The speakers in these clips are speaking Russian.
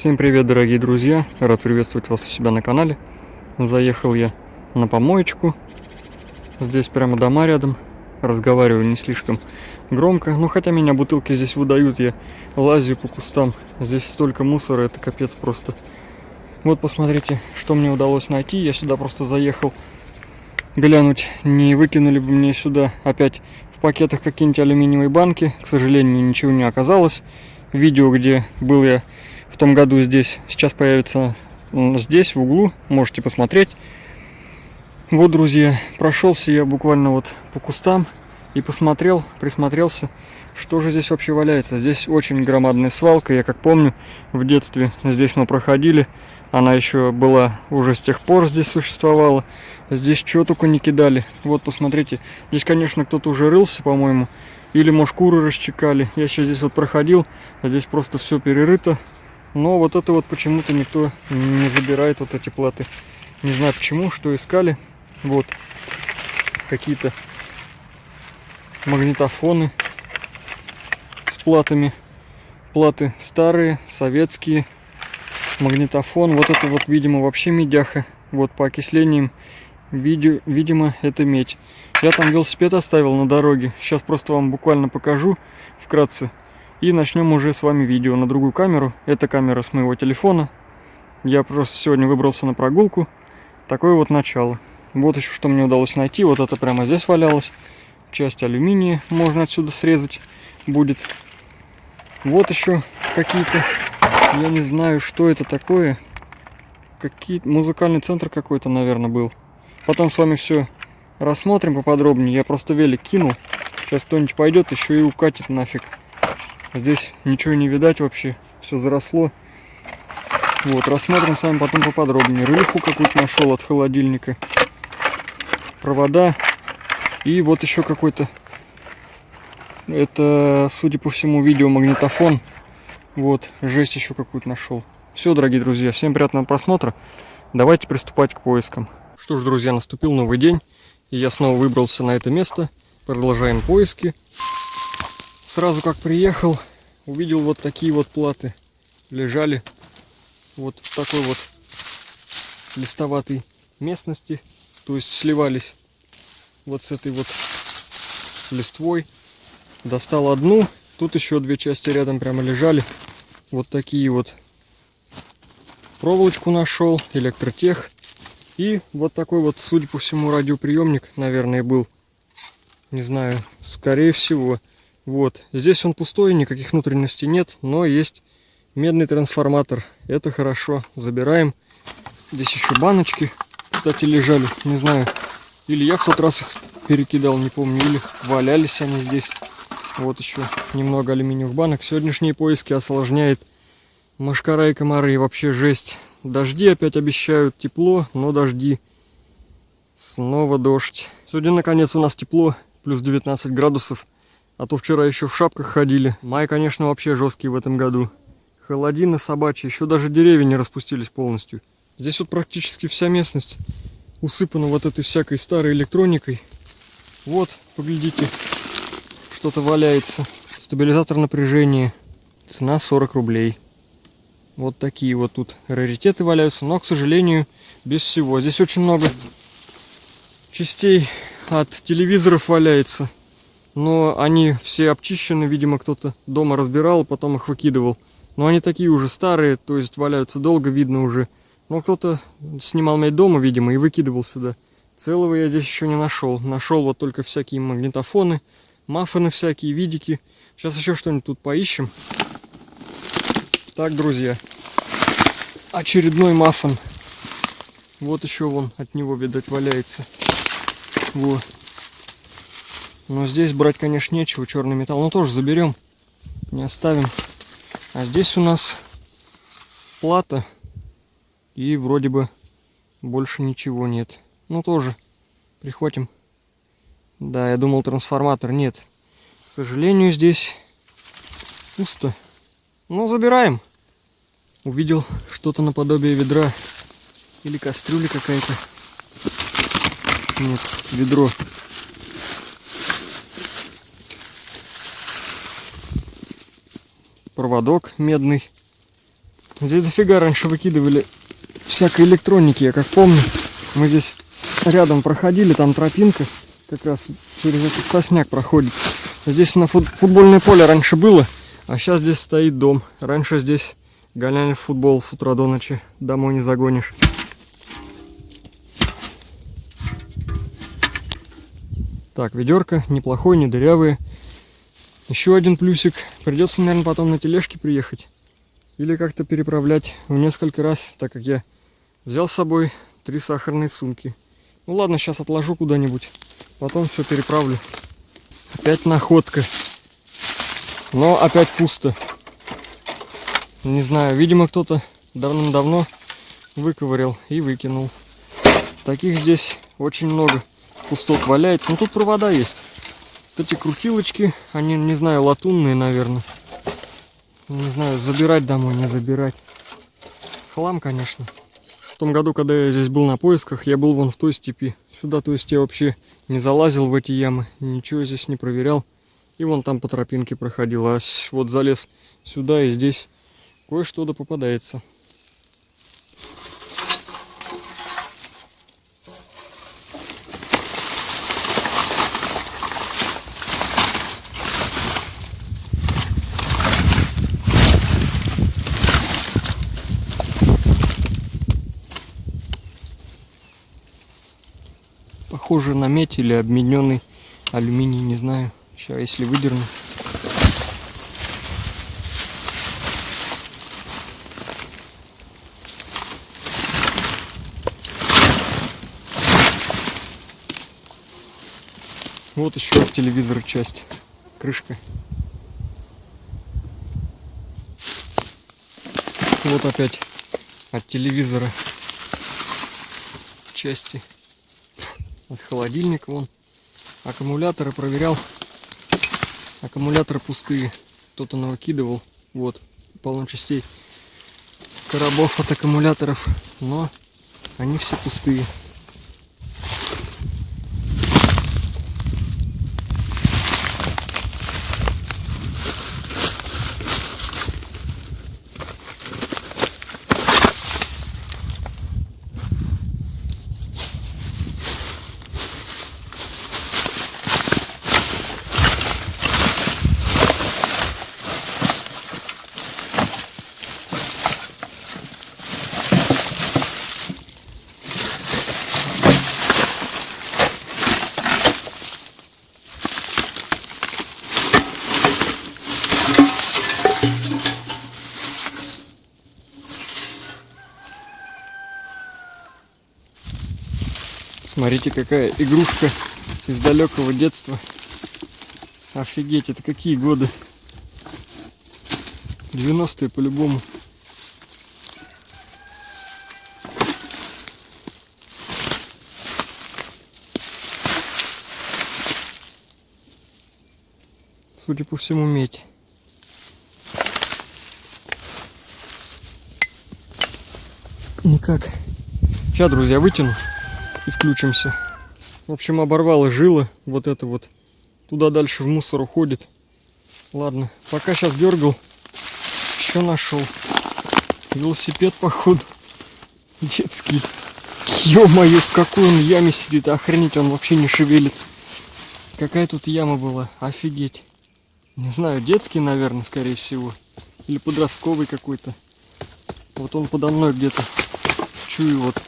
Всем привет, дорогие друзья! Рад приветствовать вас у себя на канале. Заехал я на помоечку. Здесь прямо дома рядом. Разговариваю не слишком громко. Но хотя меня бутылки здесь выдают, я лазю по кустам. Здесь столько мусора, это капец просто. Вот посмотрите, что мне удалось найти. Я сюда просто заехал глянуть, не выкинули бы мне сюда опять в пакетах какие-нибудь алюминиевые банки. К сожалению, ничего не оказалось. Видео, где был я в том году здесь, сейчас появится здесь, в углу. Можете посмотреть. Вот, друзья, прошелся я буквально вот по кустам и посмотрел, присмотрелся, что же здесь вообще валяется. Здесь очень громадная свалка. Я как помню, в детстве здесь мы проходили. Она еще была, уже с тех пор здесь существовала. Здесь что только не кидали. Вот, посмотрите. Здесь, конечно, кто-то уже рылся, по-моему. Или, может, куры расчекали. Я сейчас здесь вот проходил. Здесь просто все перерыто. Но вот это вот почему-то никто не забирает, вот эти платы. Не знаю почему, что искали. Вот. Какие-то магнитофоны с платами. Платы старые, советские. Магнитофон. Вот это вот, видимо, вообще медяха. Вот по окислениям, видимо, это медь. Я там велосипед оставил на дороге. Сейчас просто вам буквально покажу вкратце. И начнем уже с вами видео на другую камеру. Это камера с моего телефона. Я просто сегодня выбрался на прогулку. Такое вот начало. Вот еще что мне удалось найти. Вот это прямо здесь валялось. Часть алюминия можно отсюда срезать будет. Вот еще какие-то... Я не знаю, что это такое. Музыкальный центр какой-то, наверное, был. Потом с вами все рассмотрим поподробнее. Я просто велик кинул. Сейчас кто-нибудь пойдет еще и укатит нафиг. Здесь ничего не видать вообще. Все заросло. Вот, рассмотрим с вами потом поподробнее. Рыльху какую-то нашел от холодильника. Провода. И вот еще какой-то... Это, судя по всему, видеомагнитофон. Вот, жесть еще какую-то нашел. Все, дорогие друзья, всем приятного просмотра. Давайте приступать к поискам. Что ж, друзья, наступил новый день. И я снова выбрался на это место. Продолжаем поиски. Сразу как приехал, увидел вот такие вот платы. Лежали вот в такой вот листоватой местности. То есть сливались вот с этой вот листвой. Достал одну. Тут еще две части рядом прямо лежали. Вот такие вот. Проволочку нашел, электротех. И вот такой вот, судя по всему, радиоприемник, наверное, был. Не знаю, скорее всего. Вот. Здесь он пустой, никаких внутренностей нет, но есть медный трансформатор. Это хорошо. Забираем. Здесь еще баночки, кстати, лежали. Не знаю, или я в тот раз их перекидал, не помню, или валялись они здесь. Вот еще немного алюминиевых банок. Сегодняшние поиски осложняет мошкара и комары. И вообще жесть. Дожди опять обещают. Тепло, но дожди. Снова дождь. Сегодня наконец у нас тепло. Плюс 19 градусов. А то вчера еще в шапках ходили. Май, конечно, вообще жесткий в этом году. Холодина собачья. Еще даже деревья не распустились полностью. Здесь вот практически вся местность усыпана вот этой всякой старой электроникой. Вот, поглядите. Что-то валяется. Стабилизатор напряжения. Цена 40 рублей. Вот такие вот тут раритеты валяются. Но, к сожалению, без всего. Здесь очень много частей от телевизоров валяется. Но они все обчищены. Видимо, кто-то дома разбирал, потом их выкидывал. Но они такие уже старые. То есть валяются долго, видно уже. Но кто-то снимал медь дома, видимо, и выкидывал сюда. Целого я здесь еще не нашел. Нашел вот только всякие магнитофоны. Маффины всякие, видики. Сейчас еще что-нибудь тут поищем. Так, друзья. Очередной маффин. Вот еще вон от него, видать, валяется. Вот. Но здесь брать, конечно, нечего. Черный металл. Но тоже заберем. Не оставим. А здесь у нас плата. И вроде бы больше ничего нет. Ну, тоже прихватим. Да, я думал трансформатор. Нет. К сожалению, здесь пусто. Но забираем. Увидел что-то наподобие ведра. Или кастрюли какая-то. Нет, ведро. Проводок медный. Здесь дофига раньше выкидывали всякой электроники, я как помню. Мы здесь рядом проходили, там тропинка как раз через этот сосняк проходит. Здесь на футбольное поле раньше было, а сейчас здесь стоит дом. Раньше здесь гоняли в футбол с утра до ночи, домой не загонишь. Так, ведерко неплохое, не дырявые. Еще один плюсик. Придется, наверное, потом на тележке приехать. Или как-то переправлять в несколько раз, так как я взял с собой 3 сахарные сумки. Ну ладно, сейчас отложу куда-нибудь. Потом все переправлю. Опять находка. Но опять пусто. Не знаю, видимо, кто-то давным-давно выковырял и выкинул. Таких здесь очень много пустот валяется. Но тут провода есть. Вот эти крутилочки, они, не знаю, латунные, наверное. Не знаю, забирать домой, не забирать. Хлам, конечно. В том году, когда я здесь был на поисках, я был вон в той степи. Сюда, то есть, я вообще не залазил в эти ямы, ничего здесь не проверял. И вон там по тропинке проходил. А вот залез сюда, и здесь кое-что да попадается. Похоже на медь или обмененный алюминий, не знаю. Сейчас, если выдерну. Вот еще от телевизора часть. Крышка. Вот опять от телевизора части. От холодильника вон. Аккумуляторы проверял. Аккумуляторы пустые. Кто-то навыкидывал. Вот. Полно частей. Коробов от аккумуляторов. Но они все пустые. Смотрите, какая игрушка из далекого детства. Офигеть, это какие годы? 90-е по-любому. Судя по всему, медь. Никак. Сейчас, друзья, вытяну и включимся. В общем, оборвало жило. Вот это вот. Туда дальше в мусор уходит. Ладно, пока сейчас дергал. Еще нашел. Велосипед, походу. Детский. Ё-моё, в какой он яме сидит. Охренеть, он вообще не шевелится. Какая тут яма была. Офигеть. Не знаю, детский, наверное, скорее всего. Или подростковый какой-то. Вот он подо мной где-то. Чую вот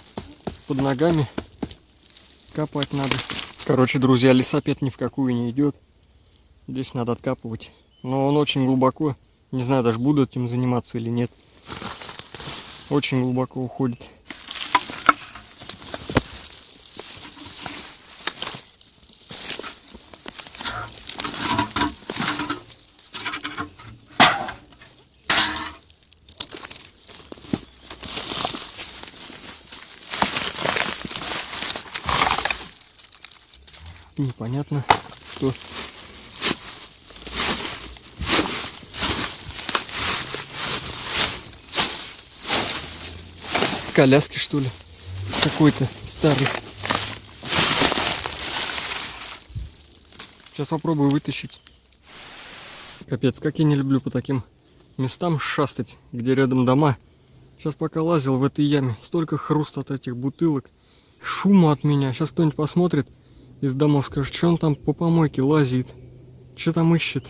под ногами. Копать надо. Короче, друзья, лесопед ни в какую не идет. Здесь надо откапывать. Но он очень глубоко. Не знаю, даже буду этим заниматься или нет. Очень глубоко уходит. Непонятно, что. Коляски, что ли? Какой-то старый. Сейчас попробую вытащить. Капец, как я не люблю по таким местам шастать, где рядом дома. Сейчас пока лазил в этой яме, столько хруста от этих бутылок, шума от меня. Сейчас кто-нибудь посмотрит из домов, скажет, что он там по помойке лазит, что там ищет.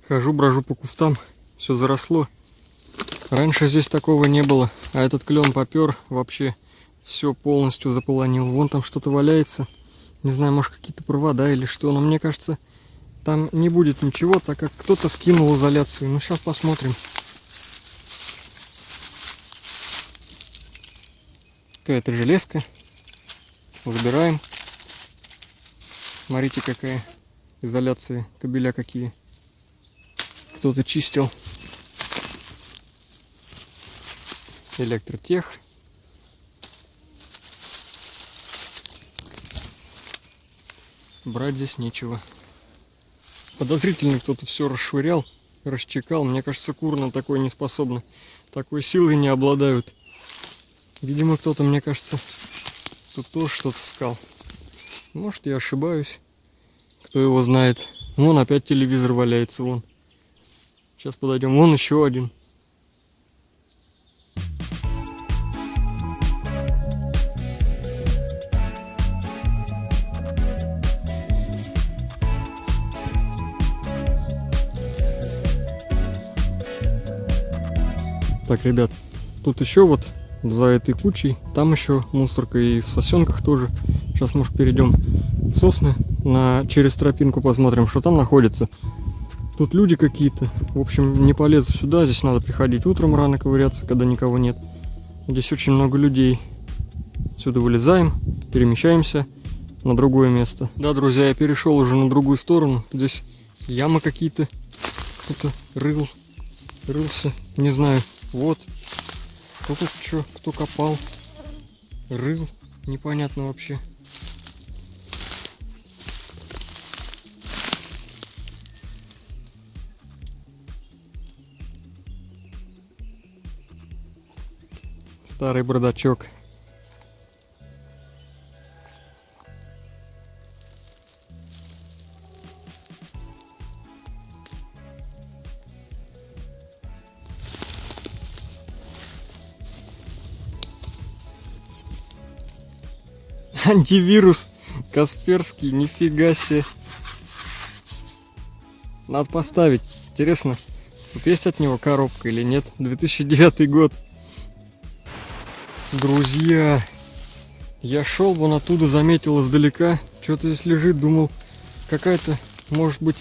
Хожу, брожу по кустам, все заросло. Раньше здесь такого не было, а этот клен попер, вообще все полностью заполонил. Вон там что-то валяется, не знаю, может какие-то провода или что, но мне кажется, там не будет ничего, так как кто-то скинул изоляцию. Ну, сейчас посмотрим. Какая-то железка. Забираем. Смотрите, какая изоляция, кабеля какие. Кто-то чистил. Электротех. Брать здесь нечего. Подозрительно кто-то все расшвырял, расчекал. Мне кажется, куры на такое не способны. Такой силой не обладают. Видимо, кто-то, мне кажется, тут тоже что-то искал. Может, я ошибаюсь. Кто его знает. Вон опять телевизор валяется, вон. Сейчас подойдем. Вон еще один. Так, ребят, тут еще вот за этой кучей, там еще мусорка и в сосенках тоже. Сейчас, может, перейдем в сосны, через тропинку посмотрим, что там находится. Тут люди какие-то. В общем, не полезу сюда, здесь надо приходить утром рано ковыряться, когда никого нет. Здесь очень много людей. Отсюда вылезаем, перемещаемся на другое место. Да, друзья, я перешел уже на другую сторону. Здесь ямы какие-то. Кто-то рылся, не знаю. Вот. Кто тут что? Кто копал? Рыл. Непонятно вообще. Старый бардачок. Антивирус Касперский, нифига себе. Надо поставить. Интересно, тут есть от него коробка или нет? 2009 год. Друзья, я шел вон оттуда, заметил издалека. Что-то здесь лежит, думал, какая-то, может быть,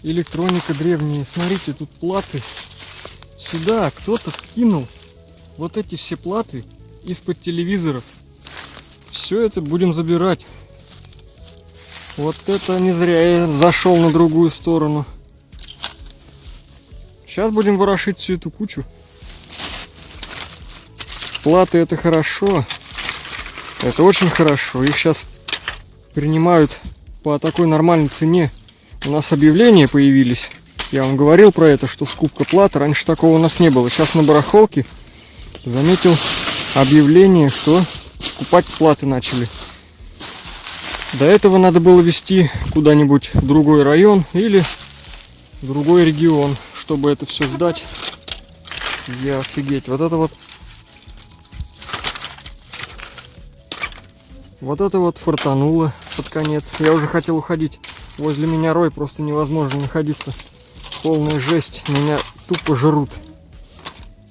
электроника древняя. Смотрите, тут платы. Сюда кто-то скинул вот эти все платы из-под телевизоров. Все это будем забирать. Вот это не зря я зашел на другую сторону. Сейчас будем ворошить всю эту кучу. Платы — это хорошо. Это очень хорошо. Их сейчас принимают по такой нормальной цене. У нас объявления появились. Я вам говорил про это, что скупка плат. Раньше такого у нас не было. Сейчас на барахолке заметил объявление, что скупать платы начали. До этого надо было везти куда-нибудь в другой район или в другой регион, чтобы это все сдать. Я офигеть. Вот это вот фартануло под конец. Я уже хотел уходить. Возле меня рой, просто невозможно находиться. Полная жесть. Меня тупо жрут.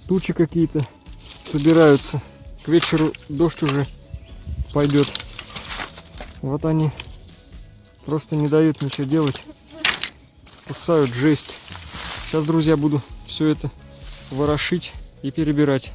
Тучи какие-то собираются. К вечеру дождь уже пойдет. Вот они просто не дают ничего делать. Кусают, жесть. Сейчас, друзья, буду все это ворошить и перебирать.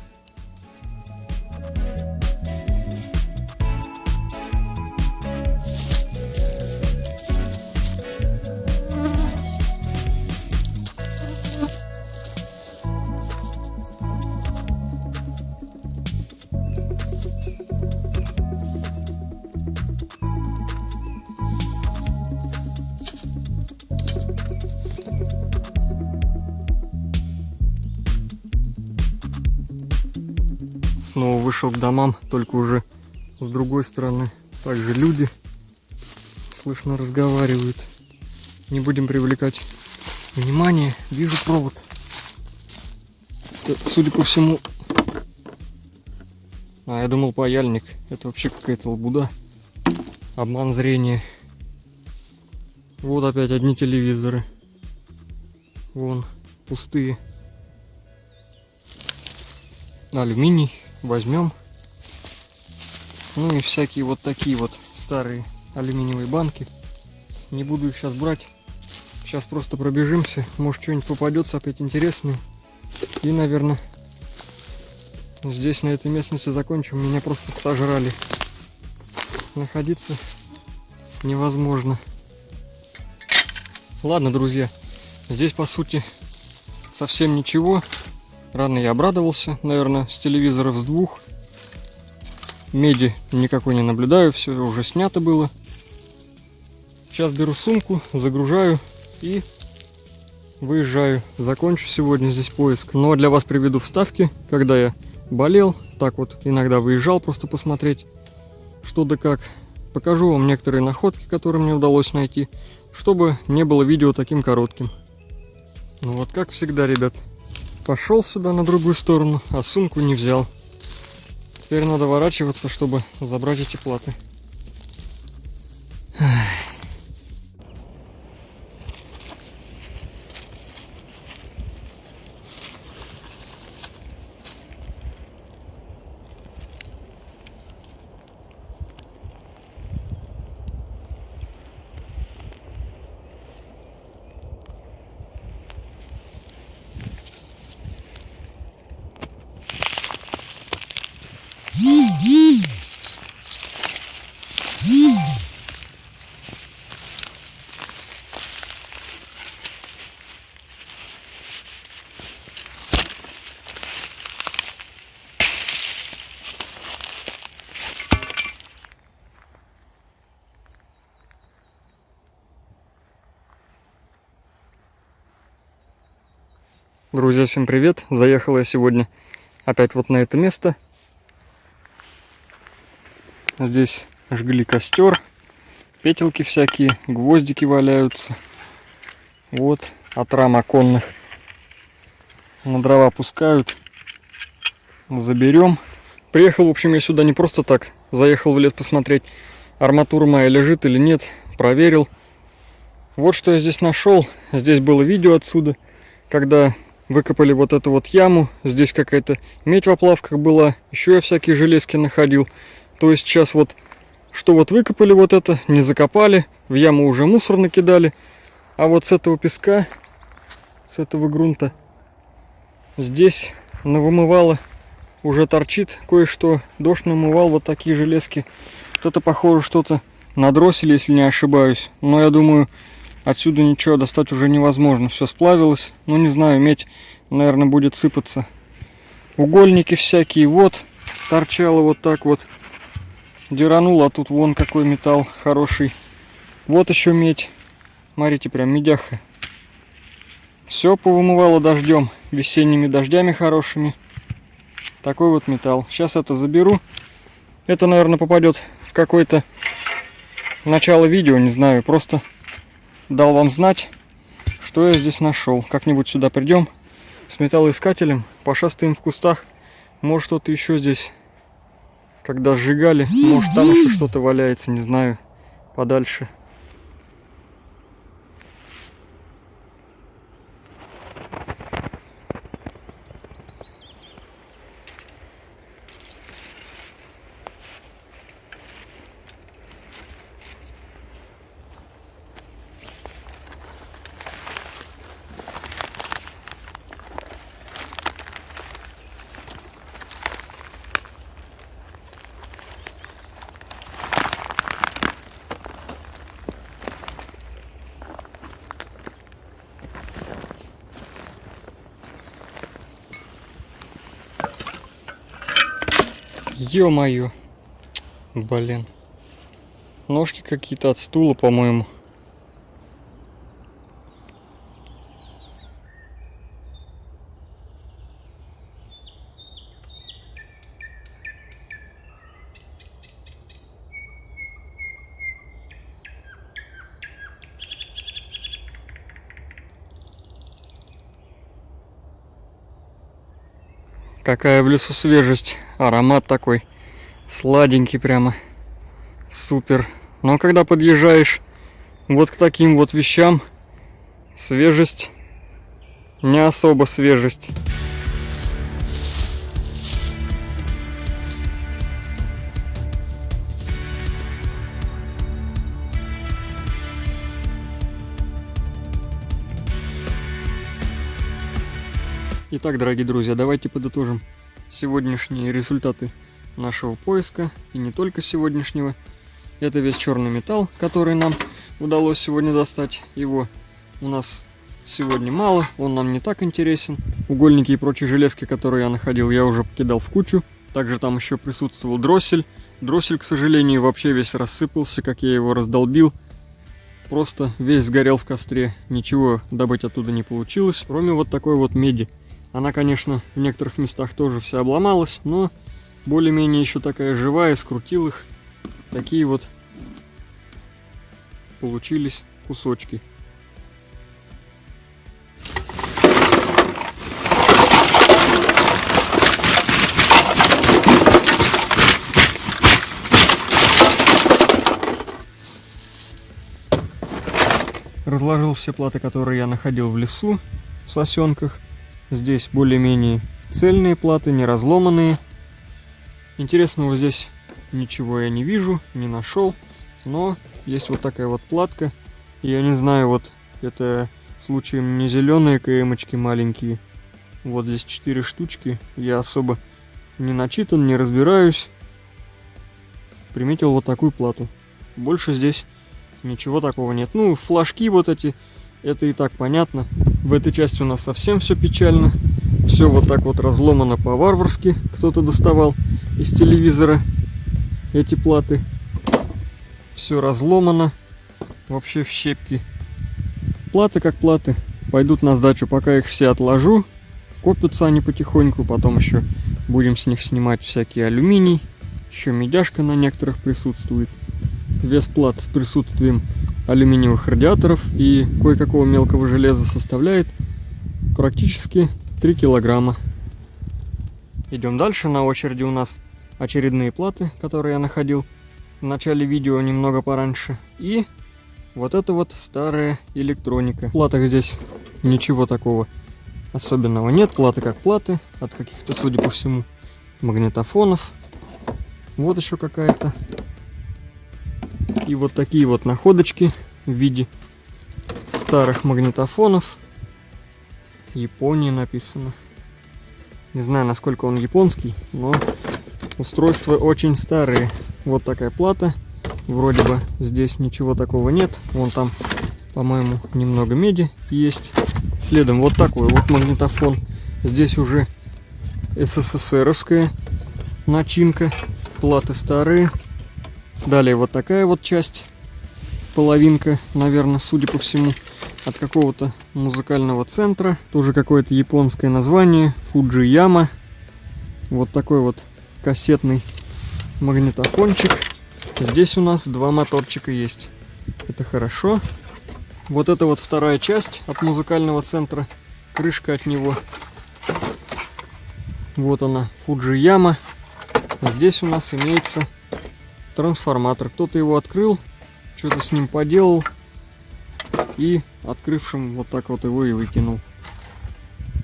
снова вышел к домам, только уже с другой стороны. Также люди, слышно, разговаривают. Не будем привлекать внимание. Вижу провод. Это, судя по всему... я думал, паяльник. Это вообще какая-то лабуда. Обман зрения. Вот опять одни телевизоры. Вон, пустые. Алюминий возьмем. Ну и всякие вот такие вот старые алюминиевые банки. Не буду их сейчас брать. Сейчас просто пробежимся. Может, что-нибудь попадется опять интересное. И, наверное, здесь, на этой местности, закончим. Меня просто сожрали. Находиться невозможно. Ладно, друзья. Здесь, по сути, совсем ничего. Рано я обрадовался. Наверное, с телевизоров с двух. Меди никакой не наблюдаю. Все уже снято было. Сейчас беру сумку, загружаю и выезжаю. Закончу сегодня здесь поиск. Но для вас приведу вставки, когда я болел. Так вот, иногда выезжал просто посмотреть, что да как. Покажу вам некоторые находки, которые мне удалось найти, чтобы не было видео таким коротким. Ну вот, как всегда, ребят. Пошел сюда на другую сторону, а сумку не взял. Теперь надо ворачиваться, чтобы забрать эти платы. Друзья, всем привет! Заехал я сегодня опять вот на это место. Здесь жгли костер, петелки всякие, гвоздики валяются. Вот, от рам оконных. На дрова пускают. Заберем. Приехал, в общем, я сюда не просто так. Заехал в лес посмотреть, арматура моя лежит или нет. Проверил. Вот что я здесь нашел. Здесь было видео отсюда, когда выкопали вот эту вот яму. Здесь какая-то медь в оплавках была. Еще я всякие железки находил. То есть сейчас вот, что вот выкопали вот это, не закопали. В яму уже мусор накидали. А вот с этого песка, с этого грунта, здесь навымывало, уже торчит кое-что. Дождь намывал вот такие железки. Что-то похоже, что-то надросили, если не ошибаюсь. Но я думаю, отсюда ничего достать уже невозможно. Все сплавилось. Ну, не знаю, медь, наверное, будет сыпаться. Угольники всякие. Вот, торчало вот так вот. Дерануло, а тут вон какой металл хороший. Вот еще медь. Смотрите, прям медяха. Все повымывало дождем. Весенними дождями хорошими. Такой вот металл. Сейчас это заберу. Это, наверное, попадет в какое-то начало видео, не знаю. Просто дал вам знать, что я здесь нашел. Как-нибудь сюда придем с металлоискателем, пошастаем в кустах. Может, что-то еще здесь, когда сжигали, может, там еще что-то валяется, не знаю, подальше. Ё-моё. Блин. Ножки какие-то от стула, по-моему. Какая в лесу свежесть. Аромат такой сладенький прямо. Супер. Но когда подъезжаешь вот к таким вот вещам, свежесть не особо свежесть. Итак, дорогие друзья, давайте подытожим сегодняшние результаты нашего поиска. И не только сегодняшнего. Это весь черный металл, который нам удалось сегодня достать. Его у нас сегодня мало, он нам не так интересен. Угольники и прочие железки, которые я находил, я уже покидал в кучу. Также там еще присутствовал дроссель. Дроссель, к сожалению, вообще весь рассыпался, как я его раздолбил. Просто весь сгорел в костре. Ничего добыть оттуда не получилось, кроме вот такой вот меди. Она, конечно, в некоторых местах тоже вся обломалась, но более-менее еще такая живая, скрутил их. Такие вот получились кусочки. Разложил все платы, которые я находил в лесу, в сосенках. Здесь более-менее цельные платы, не разломанные. Интересного здесь ничего я не вижу, не нашел. Но есть вот такая вот платка. Я не знаю, вот это случаем не зеленые КМочки маленькие. Вот здесь 4 штучки. Я особо не начитан, не разбираюсь. Приметил вот такую плату. Больше здесь ничего такого нет. Ну, флажки вот эти, это и так понятно. В этой части у нас совсем все печально. Все вот так вот разломано по-варварски. Кто-то доставал из телевизора эти платы. Все разломано. Вообще в щепки. Платы как платы. Пойдут на сдачу, пока их все отложу. Копятся они потихоньку. Потом еще будем с них снимать всякий алюминий. Еще медяшка на некоторых присутствует. Вес плат с присутствием алюминиевых радиаторов и кое-какого мелкого железа составляет практически 3 килограмма. Идем дальше. На очереди у нас очередные платы, которые я находил в начале видео немного пораньше. И вот это вот старая электроника. В платах здесь ничего такого особенного нет. Платы как платы. От каких-то, судя по всему, магнитофонов. Вот еще какая-то. И вот такие вот находочки в виде старых магнитофонов. Япония написано. Не знаю, насколько он японский, но устройства очень старые. Вот такая плата. Вроде бы здесь ничего такого нет. Вон там, по-моему, немного меди есть. Следом вот такой вот магнитофон. Здесь уже СССРовская начинка. Платы старые. Далее вот такая вот часть, половинка, наверное, судя по всему, от какого-то музыкального центра. Тоже какое-то японское название, Фуджияма. Вот такой вот кассетный магнитофончик. Здесь у нас 2 моторчика есть. Это хорошо. Вот это вот вторая часть от музыкального центра, крышка от него. Вот она, Фуджияма. Здесь у нас имеется трансформатор. Кто-то его открыл, что-то с ним поделал и открывшим вот так вот его и выкинул.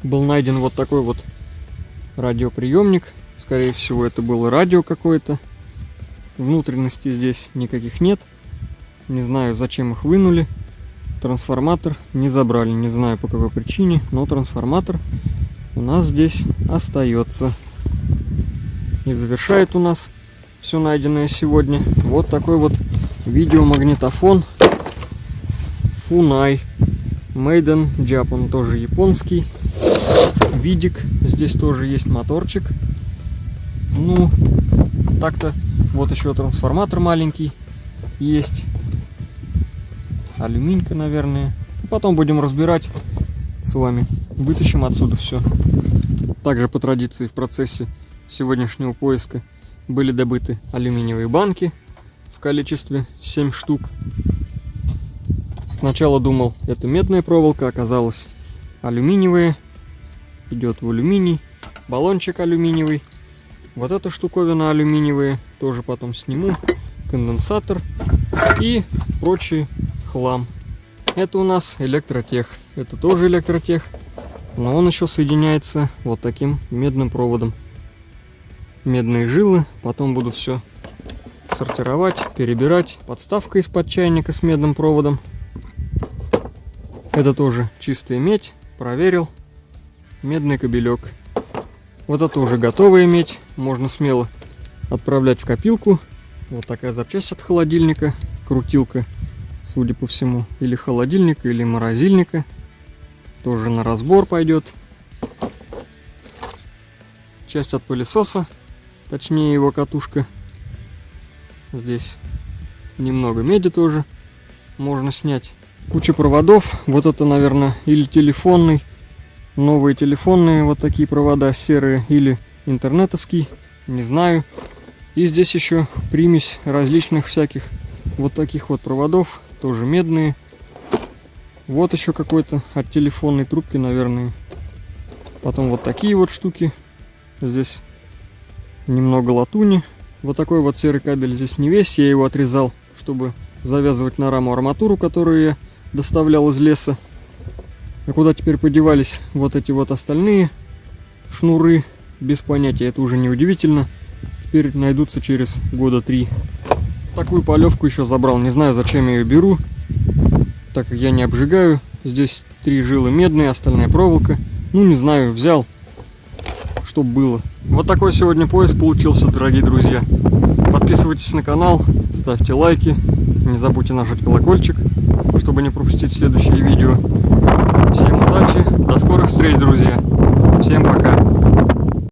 Был найден вот такой вот радиоприемник. Скорее всего, это было радио какое-то. Внутренностей здесь никаких нет. Не знаю, зачем их вынули. Трансформатор не забрали. Не знаю, по какой причине, но трансформатор у нас здесь остается. И завершает у нас все найденное сегодня вот такой вот видеомагнитофон Funai Made in Japan, тоже японский. Видик, здесь тоже есть моторчик. Ну, так-то. Вот еще трансформатор маленький есть. Алюминька, наверное. Потом будем разбирать с вами. Вытащим отсюда все. Также по традиции в процессе сегодняшнего поиска были добыты алюминиевые банки в количестве 7 штук. Сначала думал, это медная проволока, оказалось алюминиевая. Идет в алюминий. баллончик алюминиевый. Вот эта штуковина алюминиевая, тоже потом сниму. Конденсатор и прочий хлам. Это у нас электротех. Это тоже электротех, но он еще соединяется вот таким медным проводом. Медные жилы, потом буду все сортировать, перебирать. Подставка из-под чайника с медным проводом. Это тоже чистая медь, проверил. Медный кабелек. Вот это уже готовая медь, можно смело отправлять в копилку. Вот такая запчасть от холодильника, крутилка, судя по всему, или холодильника, или морозильника. Тоже на разбор пойдет. Часть от пылесоса, точнее его катушка. Здесь немного меди тоже можно снять. Куча проводов, вот это, наверное, или телефонный. Новые телефонные вот такие провода серые, или интернетовский, не знаю. И здесь еще примесь различных всяких вот таких вот проводов, тоже медные. Вот еще какой-то от телефонной трубки, наверное. Потом вот такие вот штуки. Здесь немного латуни. Вот такой вот серый кабель здесь не весь, я его отрезал, чтобы завязывать на раму арматуру, которую я доставлял из леса. А куда теперь подевались вот эти вот остальные шнуры, без понятия, это уже не удивительно. Теперь найдутся через года 3. Такую полевку еще забрал, не знаю, зачем я ее беру, так как я не обжигаю. Здесь 3 жилы медные, остальная проволока. Ну, не знаю, взял, чтоб было. Вот такой сегодня поезд получился, дорогие друзья. Подписывайтесь на канал, ставьте лайки, не забудьте нажать колокольчик, чтобы не пропустить следующие видео. Всем удачи, до скорых встреч, друзья. Всем пока.